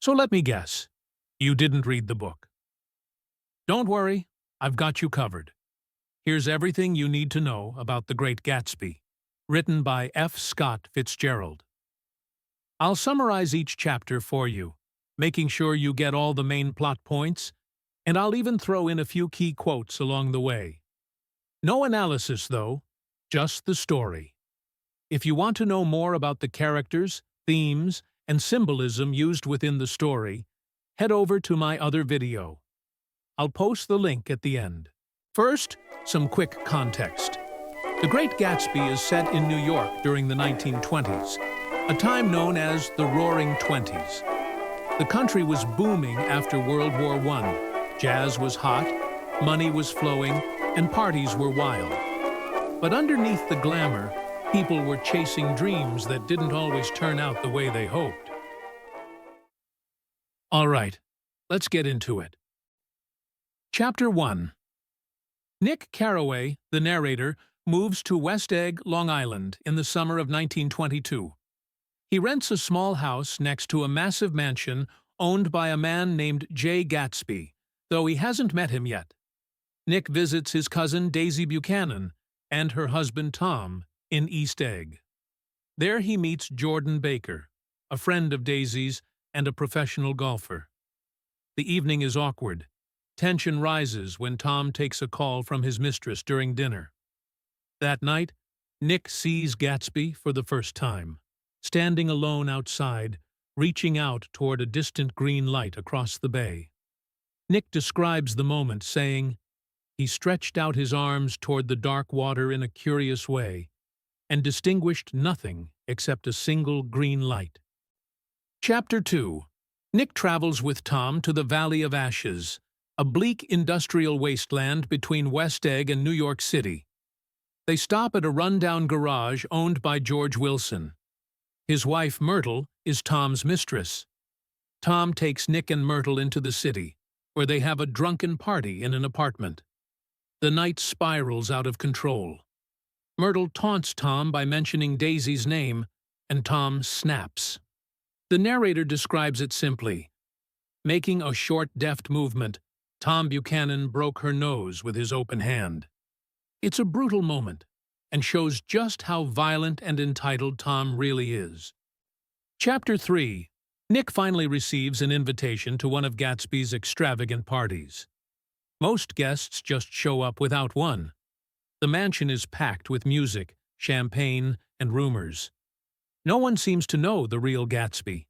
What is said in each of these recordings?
So let me guess. You didn't read the book. Don't worry, I've got you covered. Here's everything you need to know about The Great Gatsby, written by F. Scott Fitzgerald. I'll summarize each chapter for you, making sure you get all the main plot points, and I'll even throw in a few key quotes along the way. No analysis, though, just the story. If you want to know more about the characters, themes, and symbolism used within the story, head over to my other video. I'll post the link at the end. First, some quick context. The Great Gatsby is set in New York during the 1920s, a time known as the Roaring Twenties. The country was booming after World War I. Jazz was hot, money was flowing, and parties were wild. But underneath the glamour, people were chasing dreams that didn't always turn out the way they hoped. All right, let's get into it. Chapter 1. Nick Carraway, the narrator, moves to West Egg, Long Island in the summer of 1922. He rents a small house next to a massive mansion owned by a man named J. Gatsby, though he hasn't met him yet. Nick visits his cousin Daisy Buchanan and her husband Tom in East Egg. There he meets Jordan Baker, a friend of Daisy's and a professional golfer. The evening is awkward. Tension rises when Tom takes a call from his mistress during dinner. That night, Nick sees Gatsby for the first time, standing alone outside, reaching out toward a distant green light across the bay. Nick describes the moment, saying, "He stretched out his arms toward the dark water in a curious way, and distinguished nothing except a single green light." Chapter 2. Nick travels with Tom to the Valley of Ashes, a bleak industrial wasteland between West Egg and New York City. They stop at a rundown garage owned by George Wilson. His wife, Myrtle, is Tom's mistress. Tom takes Nick and Myrtle into the city, where they have a drunken party in an apartment. The night spirals out of control. Myrtle taunts Tom by mentioning Daisy's name, and Tom snaps. The narrator describes it simply. Making a short, deft movement, Tom Buchanan broke her nose with his open hand. It's a brutal moment, and shows just how violent and entitled Tom really is. Chapter 3. Nick finally receives an invitation to one of Gatsby's extravagant parties. Most guests just show up without one. The mansion is packed with music, champagne, and rumors. No one seems to know the real Gatsby.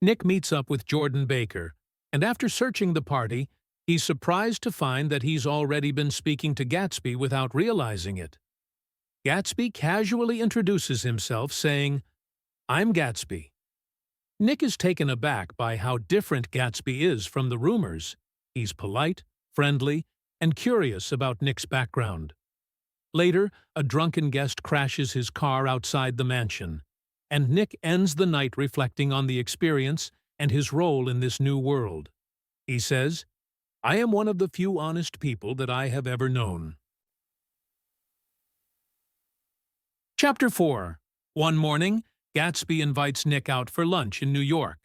Nick meets up with Jordan Baker, and after searching the party, he's surprised to find that he's already been speaking to Gatsby without realizing it. Gatsby casually introduces himself, saying, "I'm Gatsby." Nick is taken aback by how different Gatsby is from the rumors. He's polite, friendly, and curious about Nick's background. Later, a drunken guest crashes his car outside the mansion, and Nick ends the night reflecting on the experience and his role in this new world. He says, "I am one of the few honest people that I have ever known." Chapter 4. One morning, Gatsby invites Nick out for lunch in New York.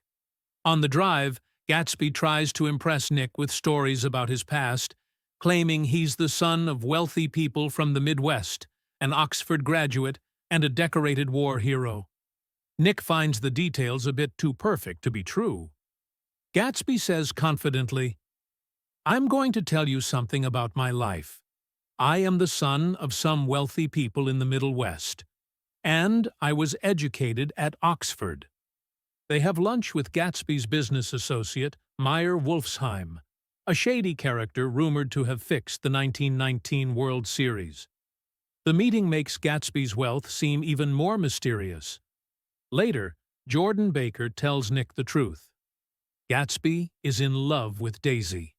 On the drive, Gatsby tries to impress Nick with stories about his past, claiming he's the son of wealthy people from the Midwest, an Oxford graduate, and a decorated war hero. Nick finds the details a bit too perfect to be true. Gatsby says confidently, "I'm going to tell you something about my life. I am the son of some wealthy people in the Middle West, and I was educated at Oxford." They have lunch with Gatsby's business associate, Meyer Wolfsheim, a shady character rumored to have fixed the 1919 World Series. The meeting makes Gatsby's wealth seem even more mysterious. Later, Jordan Baker tells Nick the truth. Gatsby is in love with Daisy.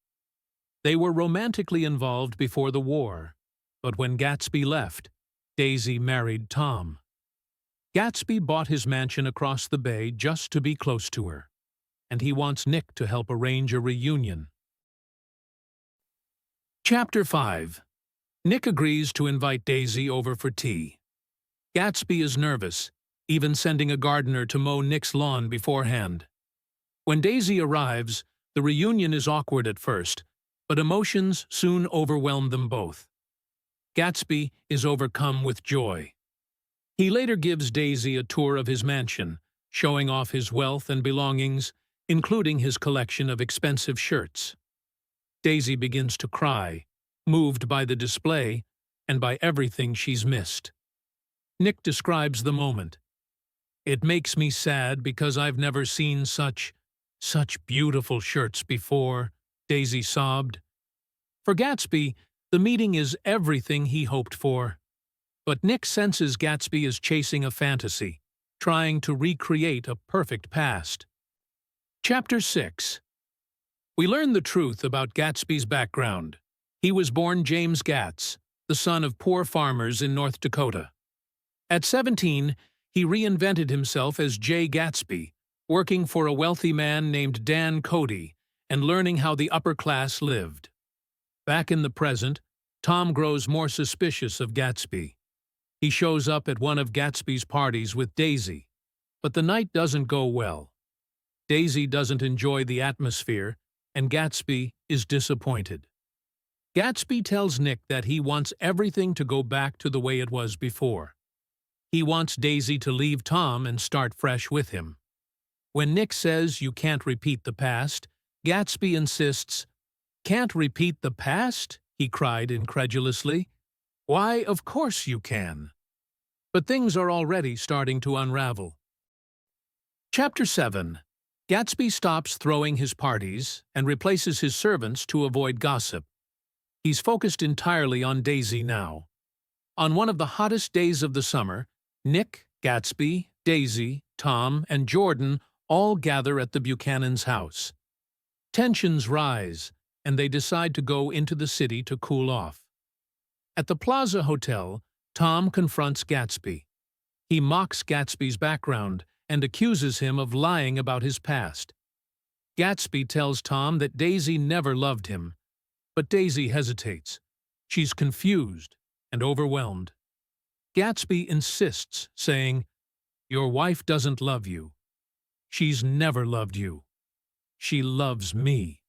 They were romantically involved before the war, but when Gatsby left, Daisy married Tom. Gatsby bought his mansion across the bay just to be close to her, and he wants Nick to help arrange a reunion. Chapter 5. Nick agrees to invite Daisy over for tea. Gatsby is nervous, even sending a gardener to mow Nick's lawn beforehand. When Daisy arrives, the reunion is awkward at first, but emotions soon overwhelm them both. Gatsby is overcome with joy. He later gives Daisy a tour of his mansion, showing off his wealth and belongings, including his collection of expensive shirts. Daisy begins to cry, moved by the display and by everything she's missed. Nick describes the moment. "It makes me sad because I've never seen such beautiful shirts before," Daisy sobbed. For Gatsby, the meeting is everything he hoped for. But Nick senses Gatsby is chasing a fantasy, trying to recreate a perfect past. Chapter 6. We learn the truth about Gatsby's background. He was born James Gatz, the son of poor farmers in North Dakota. At 17, he reinvented himself as J. Gatsby, working for a wealthy man named Dan Cody and learning how the upper class lived. Back in the present, Tom grows more suspicious of Gatsby. He shows up at one of Gatsby's parties with Daisy, but the night doesn't go well. Daisy doesn't enjoy the atmosphere, and Gatsby is disappointed. Gatsby tells Nick that he wants everything to go back to the way it was before. He wants Daisy to leave Tom and start fresh with him. When Nick says you can't repeat the past, Gatsby insists, "Can't repeat the past?" he cried incredulously. "Why, of course you can." But things are already starting to unravel. Chapter 7. Gatsby stops throwing his parties and replaces his servants to avoid gossip. He's focused entirely on Daisy now. On one of the hottest days of the summer, Nick, Gatsby, Daisy, Tom, and Jordan all gather at the Buchanan's house. Tensions rise, and they decide to go into the city to cool off. At the Plaza Hotel, Tom confronts Gatsby. He mocks Gatsby's background and accuses him of lying about his past. Gatsby tells Tom that Daisy never loved him, but Daisy hesitates. She's confused and overwhelmed. Gatsby insists, saying, "Your wife doesn't love you. She's never loved you. She loves me."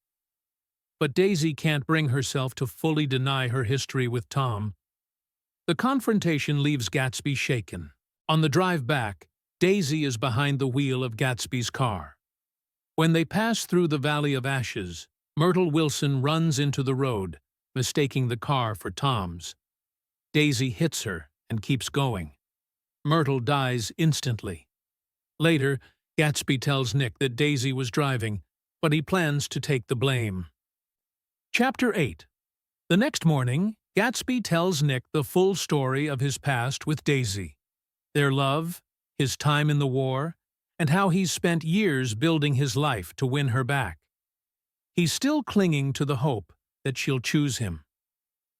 But Daisy can't bring herself to fully deny her history with Tom. The confrontation leaves Gatsby shaken. On the drive back, Daisy is behind the wheel of Gatsby's car. When they pass through the Valley of Ashes, Myrtle Wilson runs into the road, mistaking the car for Tom's. Daisy hits her and keeps going. Myrtle dies instantly. Later, Gatsby tells Nick that Daisy was driving, but he plans to take the blame. Chapter 8. The next morning, Gatsby tells Nick the full story of his past with Daisy, their love, his time in the war, and how he's spent years building his life to win her back. He's still clinging to the hope that she'll choose him.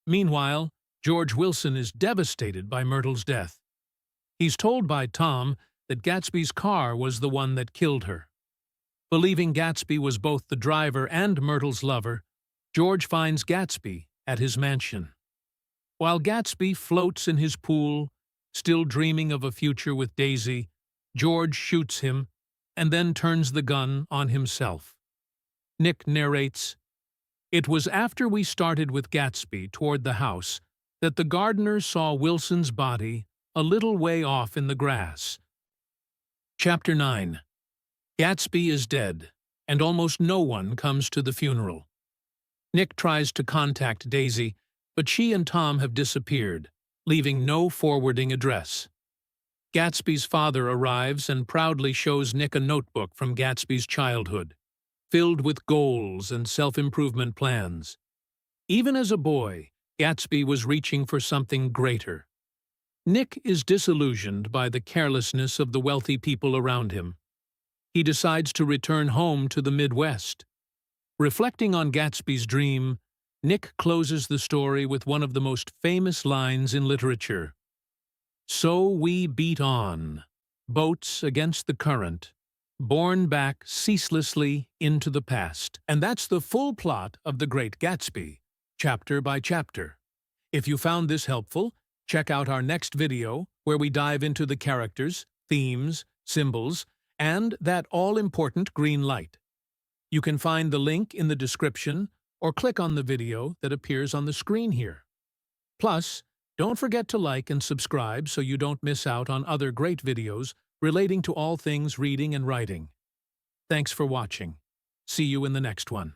Meanwhile, George Wilson is devastated by Myrtle's death. He's told by Tom that Gatsby's car was the one that killed her. Believing Gatsby was both the driver and Myrtle's lover, George finds Gatsby at his mansion. While Gatsby floats in his pool, still dreaming of a future with Daisy, George shoots him and then turns the gun on himself. Nick narrates, "It was after we started with Gatsby toward the house that the gardener saw Wilson's body a little way off in the grass." Chapter 9. Gatsby is dead, and almost no one comes to the funeral. Nick tries to contact Daisy, but she and Tom have disappeared, leaving no forwarding address. Gatsby's father arrives and proudly shows Nick a notebook from Gatsby's childhood, filled with goals and self-improvement plans. Even as a boy, Gatsby was reaching for something greater. Nick is disillusioned by the carelessness of the wealthy people around him. He decides to return home to the Midwest. Reflecting on Gatsby's dream, Nick closes the story with one of the most famous lines in literature. "So we beat on, boats against the current, borne back ceaselessly into the past." And that's the full plot of The Great Gatsby, chapter by chapter. If you found this helpful, check out our next video where we dive into the characters, themes, symbols, and that all-important green light. You can find the link in the description or click on the video that appears on the screen here. Plus, don't forget to like and subscribe so you don't miss out on other great videos relating to all things reading and writing. Thanks for watching. See you in the next one.